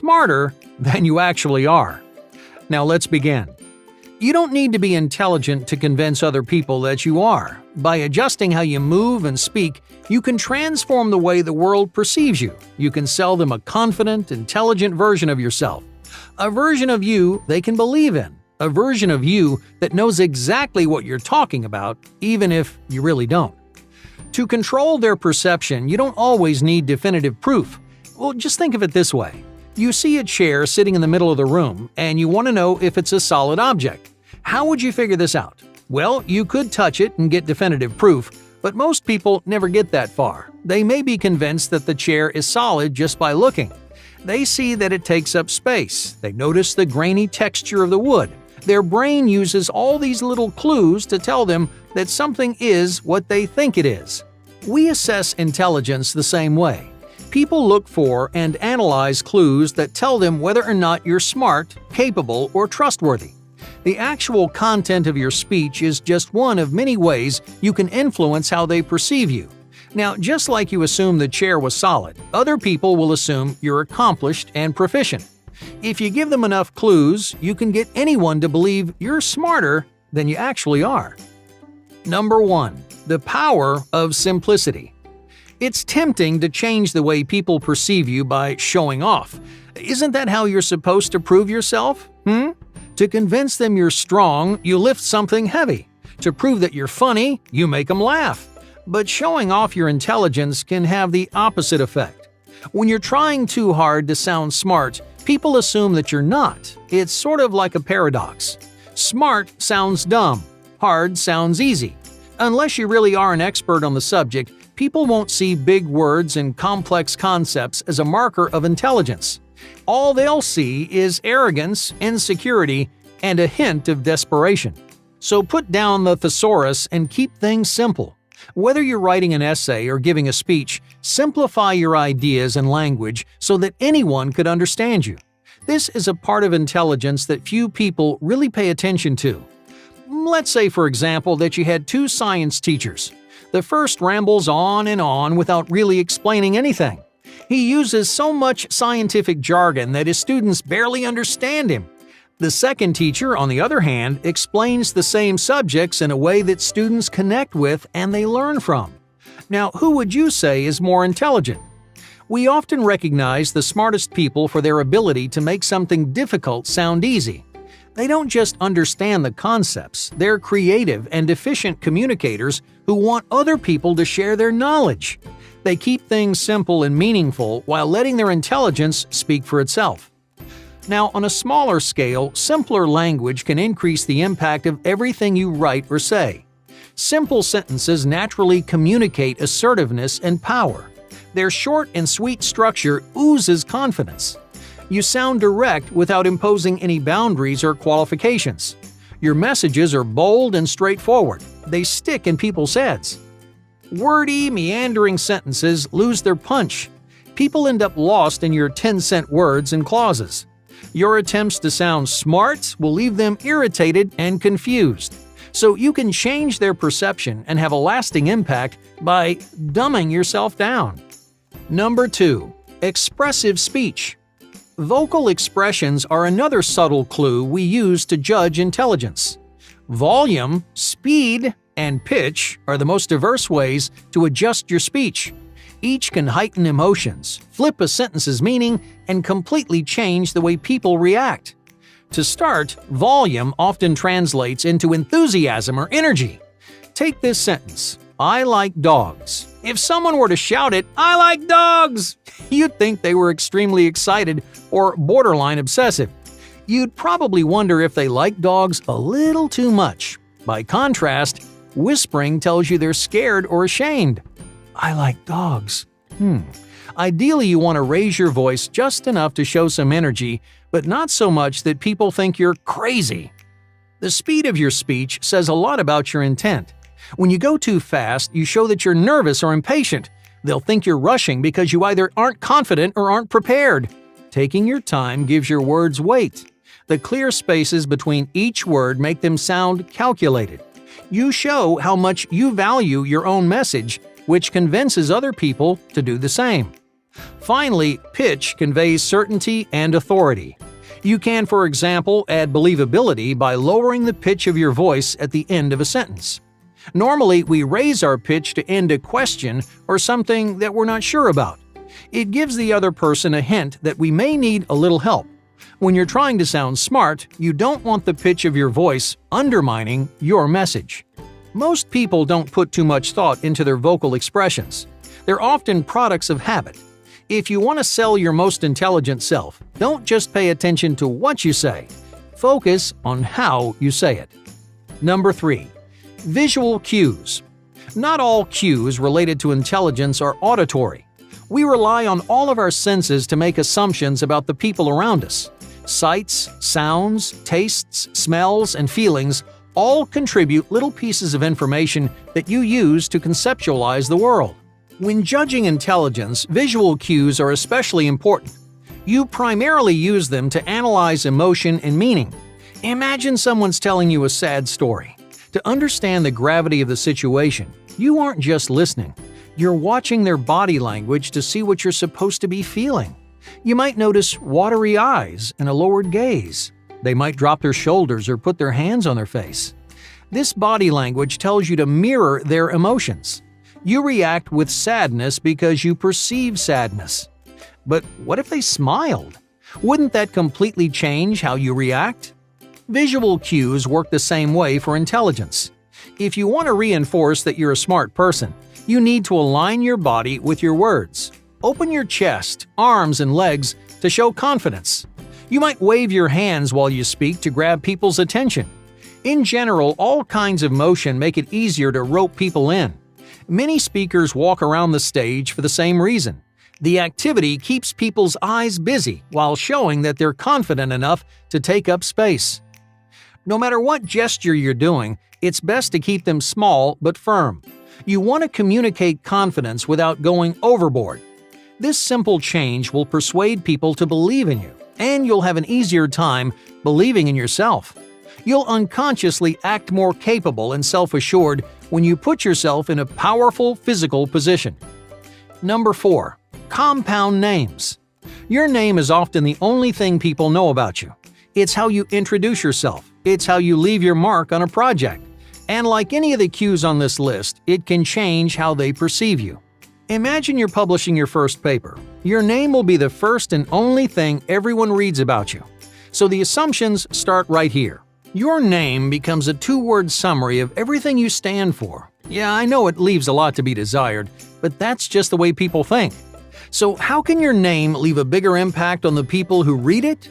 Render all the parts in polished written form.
smarter than you actually are. Now let's begin. You don't need to be intelligent to convince other people that you are. By adjusting how you move and speak, you can transform the way the world perceives you. You can sell them a confident, intelligent version of yourself. A version of you they can believe in. A version of you that knows exactly what you're talking about, even if you really don't. To control their perception, you don't always need definitive proof. Well, just think of it this way. You see a chair sitting in the middle of the room, and you want to know if it's a solid object. How would you figure this out? Well, you could touch it and get definitive proof, but most people never get that far. They may be convinced that the chair is solid just by looking. They see that it takes up space. They notice the grainy texture of the wood. Their brain uses all these little clues to tell them that something is what they think it is. We assess intelligence the same way. People look for and analyze clues that tell them whether or not you're smart, capable, or trustworthy. The actual content of your speech is just one of many ways you can influence how they perceive you. Now, just like you assume the chair was solid, other people will assume you're accomplished and proficient. If you give them enough clues, you can get anyone to believe you're smarter than you actually are. Number 1. The power of simplicity. It's tempting to change the way people perceive you by showing off. Isn't that how you're supposed to prove yourself? To convince them you're strong, you lift something heavy. To prove that you're funny, you make them laugh. But showing off your intelligence can have the opposite effect. When you're trying too hard to sound smart, people assume that you're not. It's sort of like a paradox. Smart sounds dumb. Hard sounds easy. Unless you really are an expert on the subject, people won't see big words and complex concepts as a marker of intelligence. All they'll see is arrogance, insecurity, and a hint of desperation. So put down the thesaurus and keep things simple. Whether you're writing an essay or giving a speech, simplify your ideas and language so that anyone could understand you. This is a part of intelligence that few people really pay attention to. Let's say, for example, that you had 2 science teachers. The first rambles on and on without really explaining anything. He uses so much scientific jargon that his students barely understand him. The second teacher, on the other hand, explains the same subjects in a way that students connect with and they learn from. Now, who would you say is more intelligent? We often recognize the smartest people for their ability to make something difficult sound easy. They don't just understand the concepts, they're creative and efficient communicators who want other people to share their knowledge. They keep things simple and meaningful while letting their intelligence speak for itself. Now, on a smaller scale, simpler language can increase the impact of everything you write or say. Simple sentences naturally communicate assertiveness and power. Their short and sweet structure oozes confidence. You sound direct without imposing any boundaries or qualifications. Your messages are bold and straightforward. They stick in people's heads. Wordy, meandering sentences lose their punch. People end up lost in your 10-cent words and clauses. Your attempts to sound smart will leave them irritated and confused. So you can change their perception and have a lasting impact by dumbing yourself down. Number 2. Expressive speech. Vocal expressions are another subtle clue we use to judge intelligence. Volume, speed, and pitch are the most diverse ways to adjust your speech. Each can heighten emotions, flip a sentence's meaning, and completely change the way people react. To start, volume often translates into enthusiasm or energy. Take this sentence, "I like dogs." If someone were to shout it, "I like dogs," you'd think they were extremely excited or borderline obsessive. You'd probably wonder if they like dogs a little too much. By contrast, whispering tells you they're scared or ashamed. "I like dogs." Ideally, you want to raise your voice just enough to show some energy, but not so much that people think you're crazy. The speed of your speech says a lot about your intent. When you go too fast, you show that you're nervous or impatient. They'll think you're rushing because you either aren't confident or aren't prepared. Taking your time gives your words weight. The clear spaces between each word make them sound calculated. You show how much you value your own message, which convinces other people to do the same. Finally, pitch conveys certainty and authority. You can, for example, add believability by lowering the pitch of your voice at the end of a sentence. Normally, we raise our pitch to end a question or something that we're not sure about. It gives the other person a hint that we may need a little help. When you're trying to sound smart, you don't want the pitch of your voice undermining your message. Most people don't put too much thought into their vocal expressions. They're often products of habit. If you want to sell your most intelligent self, don't just pay attention to what you say. Focus on how you say it. Number 3. Visual cues. Not all cues related to intelligence are auditory. We rely on all of our senses to make assumptions about the people around us. Sights, sounds, tastes, smells, and feelings all contribute little pieces of information that you use to conceptualize the world. When judging intelligence, visual cues are especially important. You primarily use them to analyze emotion and meaning. Imagine someone's telling you a sad story. To understand the gravity of the situation, you aren't just listening. You're watching their body language to see what you're supposed to be feeling. You might notice watery eyes and a lowered gaze. They might drop their shoulders or put their hands on their face. This body language tells you to mirror their emotions. You react with sadness because you perceive sadness. But what if they smiled? Wouldn't that completely change how you react? Visual cues work the same way for intelligence. If you want to reinforce that you're a smart person, you need to align your body with your words. Open your chest, arms, and legs to show confidence. You might wave your hands while you speak to grab people's attention. In general, all kinds of motion make it easier to rope people in. Many speakers walk around the stage for the same reason. The activity keeps people's eyes busy while showing that they're confident enough to take up space. No matter what gesture you're doing, it's best to keep them small but firm. You want to communicate confidence without going overboard. This simple change will persuade people to believe in you, and you'll have an easier time believing in yourself. You'll unconsciously act more capable and self-assured when you put yourself in a powerful physical position. Number 4. Compound names. Your name is often the only thing people know about you. It's how you introduce yourself. It's how you leave your mark on a project. And like any of the cues on this list, it can change how they perceive you. Imagine you're publishing your first paper. Your name will be the first and only thing everyone reads about you. So the assumptions start right here. Your name becomes a 2-word summary of everything you stand for. Yeah, I know it leaves a lot to be desired, but that's just the way people think. So how can your name leave a bigger impact on the people who read it?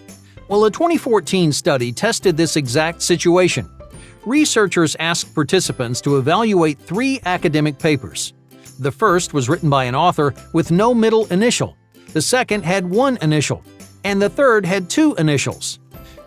Well, a 2014 study tested this exact situation. Researchers asked participants to evaluate 3 academic papers. The first was written by an author with no middle initial. The second had 1 initial. And the third had 2 initials.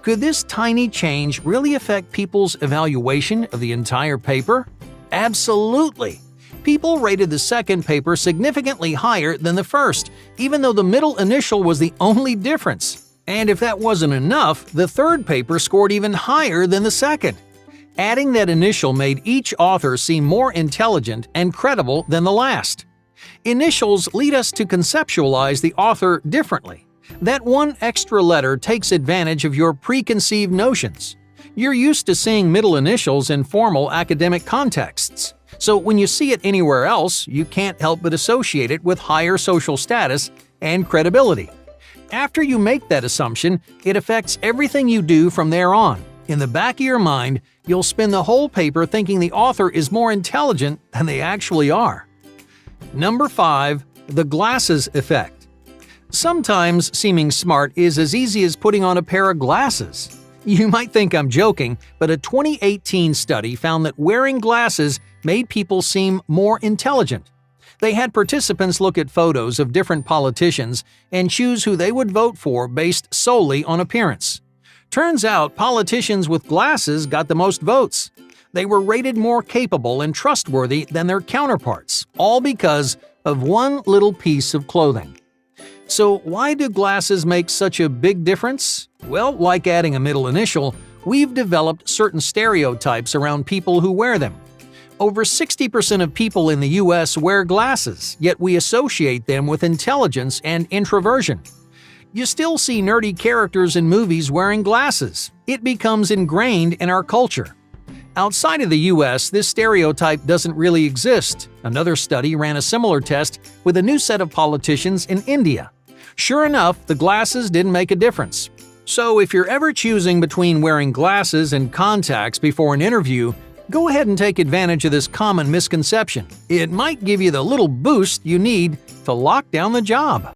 Could this tiny change really affect people's evaluation of the entire paper? Absolutely! People rated the second paper significantly higher than the first, even though the middle initial was the only difference. And if that wasn't enough, the third paper scored even higher than the second. Adding that initial made each author seem more intelligent and credible than the last. Initials lead us to conceptualize the author differently. That 1 extra letter takes advantage of your preconceived notions. You're used to seeing middle initials in formal academic contexts, so when you see it anywhere else, you can't help but associate it with higher social status and credibility. After you make that assumption, it affects everything you do from there on. In the back of your mind, you'll spend the whole paper thinking the author is more intelligent than they actually are. Number 5. The glasses effect. Sometimes seeming smart is as easy as putting on a pair of glasses. You might think I'm joking, but a 2018 study found that wearing glasses made people seem more intelligent. They had participants look at photos of different politicians and choose who they would vote for based solely on appearance. Turns out politicians with glasses got the most votes. They were rated more capable and trustworthy than their counterparts, all because of 1 little piece of clothing. So why do glasses make such a big difference? Well, like adding a middle initial, we've developed certain stereotypes around people who wear them. Over 60% of people in the US wear glasses, yet we associate them with intelligence and introversion. You still see nerdy characters in movies wearing glasses. It becomes ingrained in our culture. Outside of the US, this stereotype doesn't really exist. Another study ran a similar test with a new set of politicians in India. Sure enough, the glasses didn't make a difference. So if you're ever choosing between wearing glasses and contacts before an interview, go ahead and take advantage of this common misconception. It might give you the little boost you need to lock down the job.